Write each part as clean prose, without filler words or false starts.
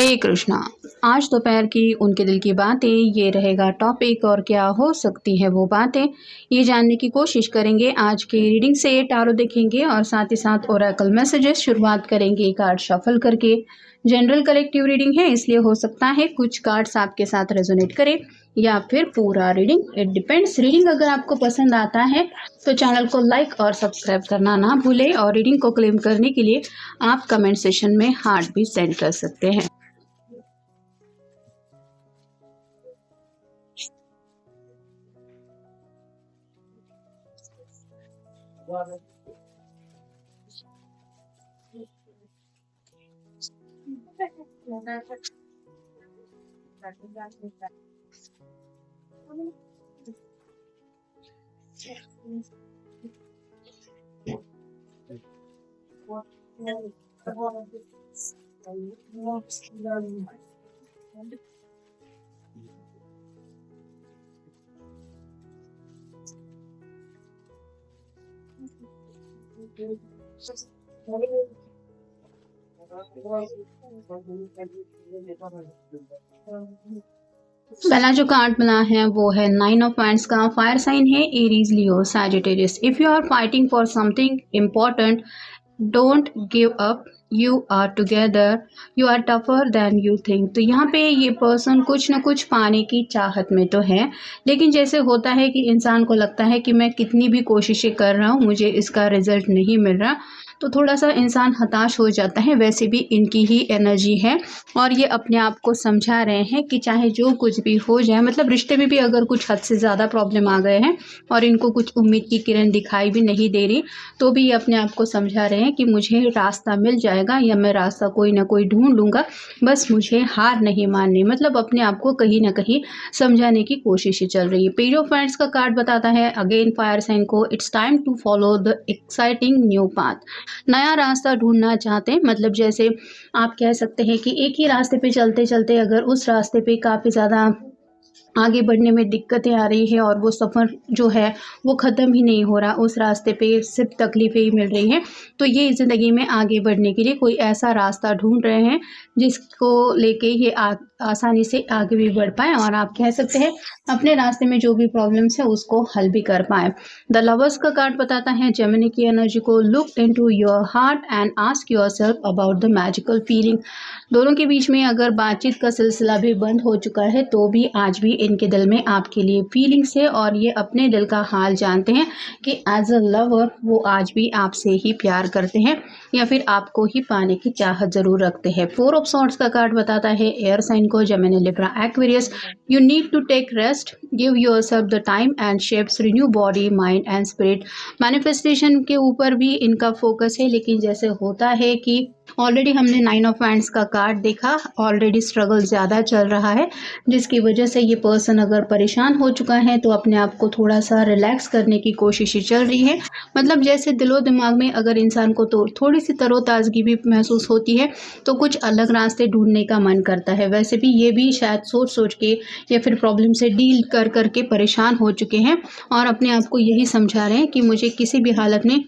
हरे कृष्णा। आज दोपहर की उनके दिल की बातें ये रहेगा टॉपिक, और क्या हो सकती है वो बातें ये जानने की कोशिश करेंगे। आज के रीडिंग से टारो देखेंगे और साथ ही साथ ओरेकल मैसेजेस शुरुआत करेंगे कार्ड शफल करके। जनरल कलेक्टिव रीडिंग है, इसलिए हो सकता है कुछ कार्ड्स आपके साथ रेजोनेट करे या फिर पूरा रीडिंग, इट डिपेंड्स। रीडिंग अगर आपको पसंद आता है तो चैनल को लाइक और सब्सक्राइब करना ना भूलें, और रीडिंग को क्लेम करने के लिए आप कमेंट सेशन में हार्ट भी सेंड कर सकते हैं। पहला जो कार्ड मिला है वो है 9 ऑफ वांड्स का। फायर साइन है Aries, Leo, Sagittarius. If you are fighting for something important, don't give up, you are together, you are tougher than you think. तो यहाँ पे ये पर्सन कुछ ना कुछ पाने की चाहत में तो है, लेकिन जैसे होता है कि इंसान को लगता है कि मैं कितनी भी कोशिशें कर रहा हूँ, मुझे इसका रिजल्ट नहीं मिल रहा, तो थोड़ा सा इंसान हताश हो जाता है। वैसे भी इनकी ही एनर्जी है और ये अपने आप को समझा रहे हैं कि चाहे जो कुछ भी हो जाए, मतलब रिश्ते में भी अगर कुछ हद से ज़्यादा प्रॉब्लम आ गए हैं और इनको कुछ उम्मीद की किरण दिखाई भी नहीं दे रही, तो भी ये अपने आप को समझा रहे हैं कि मुझे रास्ता मिल जाएगा या मैं रास्ता कोई ना कोई ढूंढ लूँगा, बस मुझे हार नहीं माननी। मतलब अपने आप को कहीं ना कहीं समझाने की कोशिश चल रही है। पेज ऑफ वांड्स का कार्ड बताता है अगेन फायर साइन को, it's time to follow the exciting new path. नया रास्ता ढूंढना चाहते हैं, मतलब जैसे आप कह सकते हैं कि एक ही रास्ते पे चलते चलते अगर उस रास्ते पे काफ़ी ज़्यादा आगे बढ़ने में दिक्कतें आ रही है और वो सफ़र जो है वो ख़त्म ही नहीं हो रहा, उस रास्ते पे सिर्फ तकलीफ़ें ही मिल रही हैं, तो ये ज़िंदगी में आगे बढ़ने के लिए कोई ऐसा रास्ता ढूंढ रहे हैं जिसको लेके ये आसानी से आगे भी बढ़ पाए, और आप कह सकते हैं अपने रास्ते में जो भी प्रॉब्लम्स है उसको हल भी कर पाए। द लवर्स का कार्ड बताता है जेमिनी की एनर्जी को, look into your heart and ask yourself about the magical feeling. दोनों के बीच में अगर बातचीत का सिलसिला भी बंद हो चुका है तो भी आज भी इनके दिल में आपके लिए फीलिंग्स है, और ये अपने दिल का हाल जानते हैं कि एज अ लवर वो आज भी आपसे ही प्यार करते हैं या फिर आपको ही पाने की चाहत जरूर रखते हैं। 4 ऑफ सॉर्ड्स का कार्ड बताता है एयर साइन को, Gemini, Libra, Aquarius. You need to take rest, give yourself the time and shapes, renew body, mind and spirit. Manifestation के ऊपर भी इनका फोकस है, लेकिन जैसे होता है कि ऑलरेडी हमने 9 ऑफ वांड्स का कार्ड देखा, ऑलरेडी स्ट्रगल ज़्यादा चल रहा है जिसकी वजह से ये पर्सन अगर परेशान हो चुका है तो अपने आप को थोड़ा सा रिलैक्स करने की कोशिश चल रही है। मतलब जैसे दिलो दिमाग में अगर इंसान को तो थोड़ी सी तरोताज़गी भी महसूस होती है तो कुछ अलग रास्ते ढूंढने का मन करता है। वैसे भी ये भी शायद सोच सोच के या फिर प्रॉब्लम से डील कर करके परेशान हो चुके हैं और अपने आप को यही समझा रहे हैं कि मुझे किसी भी हालत में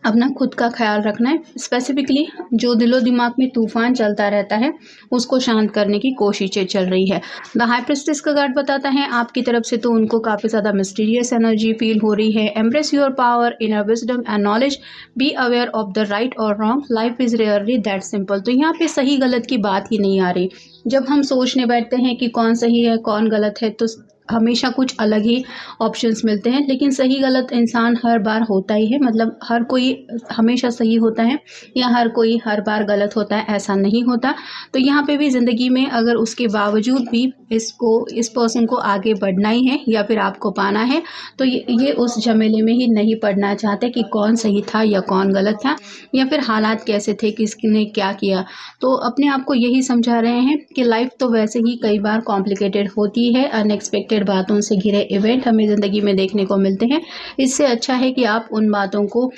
अपना खुद का ख्याल रखना है। स्पेसिफिकली जो दिलो दिमाग में तूफान चलता रहता है उसको शांत करने की कोशिशें चल रही है। द हाई प्रिस्टेस का कार्ड बताता है आपकी तरफ से तो उनको काफ़ी ज़्यादा मिस्टीरियस एनर्जी फील हो रही है। Embrace your power, inner wisdom and knowledge, be aware of the right और wrong, life is rarely that simple. तो यहाँ पे सही गलत की बात ही नहीं आ रही। जब हम सोचने बैठते हैं कि कौन सही है कौन गलत है तो हमेशा कुछ अलग ही ऑप्शंस मिलते हैं, लेकिन सही गलत इंसान हर बार होता ही है। मतलब हर कोई हमेशा सही होता है या हर कोई हर बार गलत होता है, ऐसा नहीं होता। तो यहाँ पे भी ज़िंदगी में अगर उसके बावजूद भी इस पर्सन को आगे बढ़ना ही है या फिर आपको पाना है तो ये उस झमेले में ही नहीं पड़ना चाहते कि कौन सही था या कौन गलत था या फिर हालात कैसे थे, किसने क्या किया। तो अपने आप को यही समझा रहे हैं कि लाइफ तो वैसे ही कई बार कॉम्प्लिकेटेड होती है, अनएक्सपेक्टेड बातों से घिरे इवेंट हमें ज़िंदगी में देखने को मिलते हैं। इससे अच्छा है कि आप उन बातों को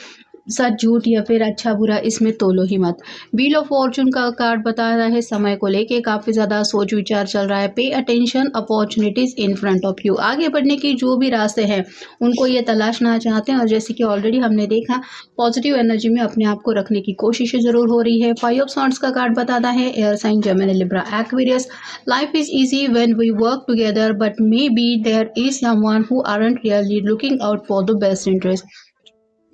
सच झूठ या फिर अच्छा बुरा इसमें तोलो ही मत। व्हील ऑफ फॉर्चून का कार्ड बता रहा है समय को लेके काफ़ी ज़्यादा सोच विचार चल रहा है। Pay attention opportunities in front of you. आगे बढ़ने की जो भी रास्ते हैं उनको ये तलाशना चाहते हैं, और जैसे कि ऑलरेडी हमने देखा पॉजिटिव एनर्जी में अपने आप को रखने की कोशिश ज़रूर हो रही है। 5 ऑफ सॉर्ड्स का कार्ड बताता है air sign Gemini Libra Aquarius. Life is easy when we work together but may be there is someone who aren't really looking out for the best interest.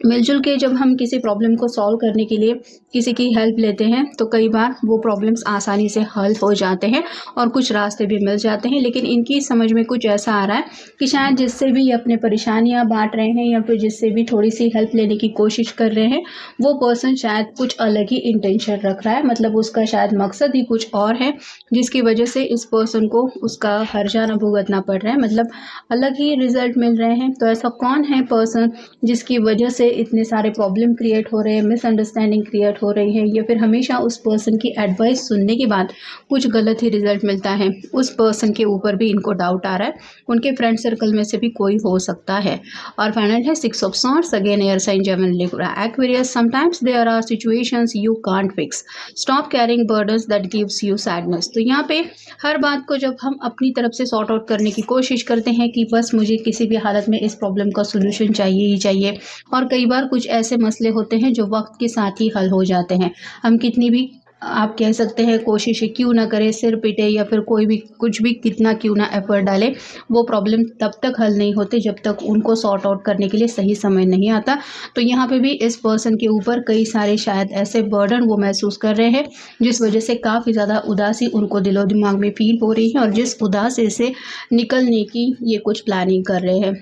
मिलजुल के जब हम किसी प्रॉब्लम को solve करने के लिए किसी की हेल्प लेते हैं तो कई बार वो प्रॉब्लम्स आसानी से हल हो जाते हैं और कुछ रास्ते भी मिल जाते हैं। लेकिन इनकी समझ में कुछ ऐसा आ रहा है कि शायद जिससे भी अपने परेशानियां बांट रहे हैं या फिर जिससे भी थोड़ी सी हेल्प लेने की कोशिश कर रहे हैं वो पर्सन शायद कुछ अलग ही इंटेंशन रख रहा है, मतलब उसका शायद मकसद ही कुछ और है जिसकी वजह से इस पर्सन को उसका हर्जाना भुगतना पड़ रहा है, मतलब अलग ही रिजल्ट मिल रहे हैं। तो ऐसा कौन है पर्सन जिसकी वजह से इतने सारे प्रॉब्लम क्रिएट हो रहे हैं, मिसअंडरस्टैंडिंग क्रिएट हो रही है, या फिर हमेशा उस पर्सन की एडवाइस सुनने के बाद कुछ गलत ही रिजल्ट मिलता है। उस पर्सन के ऊपर भी इनको डाउट आ रहा है, उनके फ्रेंड सर्कल में से भी कोई हो सकता है। और फाइनल है 6 of swords, again air sign Gemini Libra Aquarius. Sometimes there are situations you can't fix, stop carrying burdens that gives you sadness. तो यहाँ पे हर बात को जब हम अपनी तरफ से सॉर्ट आउट करने की कोशिश करते हैं कि बस मुझे किसी भी हालत में इस प्रॉब्लम का सोल्यूशन चाहिए ही चाहिए, और कई बार कुछ ऐसे मसले होते हैं जो वक्त के साथ ही हल हो जाते हैं। हम कितनी भी आप कह सकते हैं कोशिशें क्यों ना करें, सिर पिटे या फिर कोई भी कुछ भी कितना क्यों ना एफर्ट डालें, वो प्रॉब्लम तब तक हल नहीं होते जब तक उनको सॉर्ट आउट करने के लिए सही समय नहीं आता। तो यहाँ पे भी इस पर्सन के ऊपर कई सारे शायद ऐसे बर्डन वो महसूस कर रहे हैं जिस वजह से काफ़ी ज़्यादा उदासी उनको दिलो दिमाग में फील हो रही है, और जिस उदासी से निकलने की ये कुछ प्लानिंग कर रहे हैं।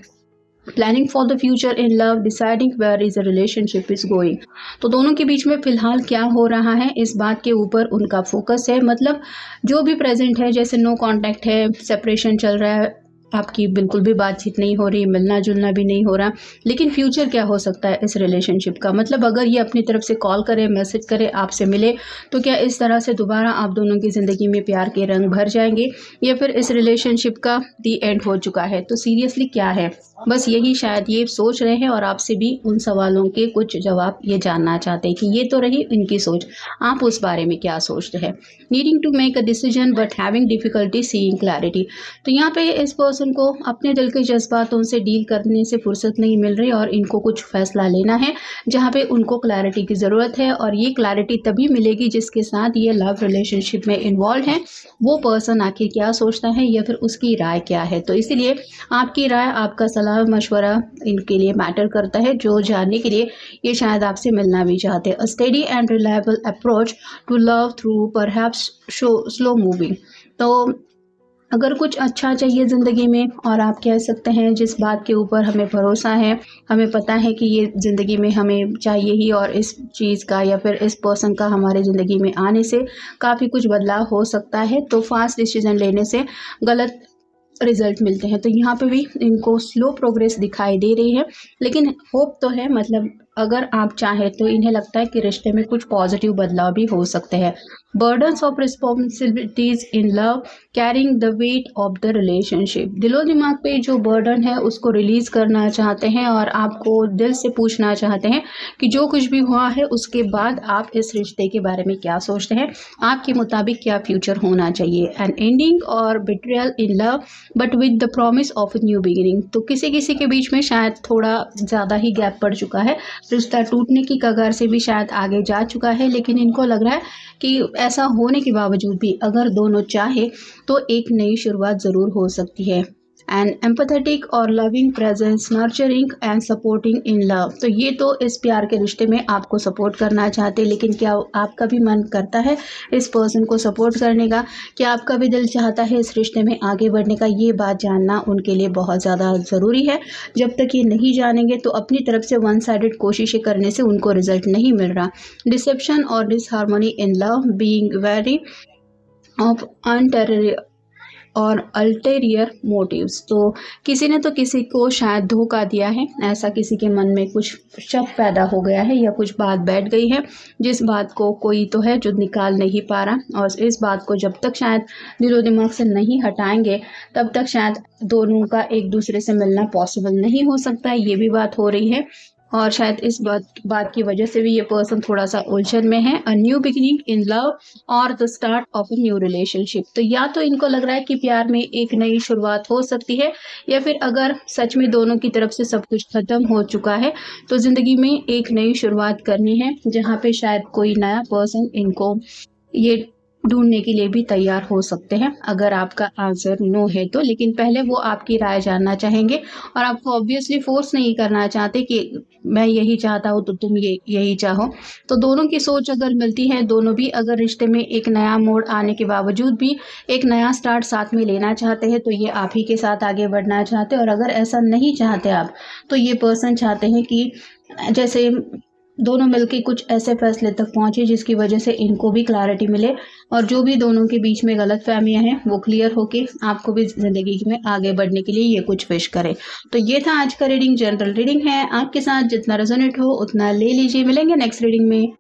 Planning for the future in love, deciding where is a relationship is going. तो दोनों के बीच में फिलहाल क्या हो रहा है इस बात के ऊपर उनका फोकस है, मतलब जो भी प्रेजेंट है, जैसे नो कांटेक्ट है, सेपरेशन चल रहा है, आपकी बिल्कुल भी बातचीत नहीं हो रही, मिलना जुलना भी नहीं हो रहा, लेकिन फ्यूचर क्या हो सकता है इस रिलेशनशिप का, मतलब अगर ये अपनी तरफ से कॉल करे, मैसेज करे, आपसे मिले, तो क्या इस तरह से दोबारा आप दोनों की ज़िंदगी में प्यार के रंग भर जाएंगे, या फिर इस रिलेशनशिप का दी एंड हो चुका है। तो सीरियसली क्या है, बस यही शायद ये सोच रहे हैं, और आपसे भी उन सवालों के कुछ जवाब ये जानना चाहते हैं कि ये तो रही इनकी सोच, आप उस बारे में क्या सोचते हैं। Needing to make a decision but having difficulty seeing clarity. तो यहाँ पे इस पर्सन को अपने दिल के जज्बातों से डील करने से फुर्सत नहीं मिल रही, और इनको कुछ फैसला लेना है जहाँ पे उनको क्लैरिटी की ज़रूरत है, और ये क्लैरिटी तभी मिलेगी जिसके साथ ये लव रिलेशनशिप में इन्वॉल्व है वो पर्सन आखिर क्या सोचता है या फिर उसकी राय क्या है। तो इसीलिए आपकी राय, आपका सलाह मशवरा इनके लिए मैटर करता है, जो जानने के लिए ये शायद आपसे मिलना भी चाहते हैं। A steady and reliable approach to love through perhaps slow moving. तो अगर कुछ अच्छा चाहिए ज़िंदगी में, और आप कह सकते हैं जिस बात के ऊपर हमें भरोसा है, हमें पता है कि ये ज़िंदगी में हमें चाहिए ही, और इस चीज़ का या फिर इस पर्सन का हमारे ज़िंदगी में आने से काफ़ी कुछ बदलाव हो सकता है, तो फास्ट डिसीजन लेने से गलत रिजल्ट मिलते हैं। तो यहाँ पे भी इनको स्लो प्रोग्रेस दिखाई दे रही है, लेकिन होप तो है, मतलब अगर आप चाहें तो इन्हें लगता है कि रिश्ते में कुछ पॉजिटिव बदलाव भी हो सकते हैं। Burdens of responsibilities in love, carrying the weight of the relationship. दिलो दिमाग पे जो बर्डन है उसको रिलीज करना चाहते हैं, और आपको दिल से पूछना चाहते हैं कि जो कुछ भी हुआ है उसके बाद आप इस रिश्ते के बारे में क्या सोचते हैं, आपके मुताबिक क्या फ्यूचर होना चाहिए। एन एंडिंग और betrayal in love but with the promise of a new beginning. तो किसी किसी के बीच में शायद थोड़ा ज़्यादा ही गैप पड़ चुका है, रिश्ता टूटने की कगार से भी शायद आगे जा चुका है, लेकिन इनको लग रहा है कि ऐसा होने के बावजूद भी अगर दोनों चाहे तो एक नई शुरुआत ज़रूर हो सकती है। एंड एम्पैथेटिक और loving presence, nurturing and supporting in love. तो ये तो इस प्यार के रिश्ते में आपको सपोर्ट करना चाहते हैं, लेकिन क्या आपका भी मन करता है इस पर्सन को सपोर्ट करने का, क्या आपका भी दिल चाहता है इस रिश्ते में आगे बढ़ने का, ये बात जानना उनके लिए बहुत ज़्यादा ज़रूरी है। जब तक ये नहीं जानेंगे तो अपनी तरफ से वन साइडेड कोशिशें करने से उनको रिजल्ट नहीं मिल रहा। डिसेप्शन और disharmony in love, being very of अनटेरर और अल्टेरियर मोटिव्स। तो किसी ने तो किसी को शायद धोखा दिया है, ऐसा किसी के मन में कुछ शक पैदा हो गया है या कुछ बात बैठ गई है, जिस बात को कोई तो है जो निकाल नहीं पा रहा, और इस बात को जब तक शायद दिलो दिमाग से नहीं हटाएंगे तब तक शायद दोनों का एक दूसरे से मिलना पॉसिबल नहीं हो सकता है, ये भी बात हो रही है। और शायद इस बात की वजह से भी ये पर्सन थोड़ा सा उलझन में है। A new beginning in love और the start of a new relationship. तो या तो इनको लग रहा है कि प्यार में एक नई शुरुआत हो सकती है, या फिर अगर सच में दोनों की तरफ से सब कुछ खत्म हो चुका है तो जिंदगी में एक नई शुरुआत करनी है, जहाँ पे शायद कोई नया पर्सन इनको ये ढूँढने के लिए भी तैयार हो सकते हैं, अगर आपका आंसर नो है तो। लेकिन पहले वो आपकी राय जानना चाहेंगे और आपको ऑब्वियसली फ़ोर्स नहीं करना चाहते कि मैं यही चाहता हूँ तो तुम ये यही चाहो। तो दोनों की सोच अगर मिलती है, दोनों भी अगर रिश्ते में एक नया मोड़ आने के बावजूद भी एक नया स्टार्ट साथ में लेना चाहते हैं, तो ये आप ही के साथ आगे बढ़ना चाहते हैं। और अगर ऐसा नहीं चाहते आप, तो ये पर्सन चाहते हैं कि जैसे दोनों मिलके कुछ ऐसे फैसले तक पहुंचे जिसकी वजह से इनको भी क्लैरिटी मिले और जो भी दोनों के बीच में गलतफहमियां हैं वो क्लियर होके आपको भी ज़िंदगी में आगे बढ़ने के लिए ये कुछ विश करे। तो ये था आज का रीडिंग, जनरल रीडिंग है। आपके साथ जितना रेजोनेट हो उतना ले लीजिए। मिलेंगे नेक्स्ट रीडिंग में।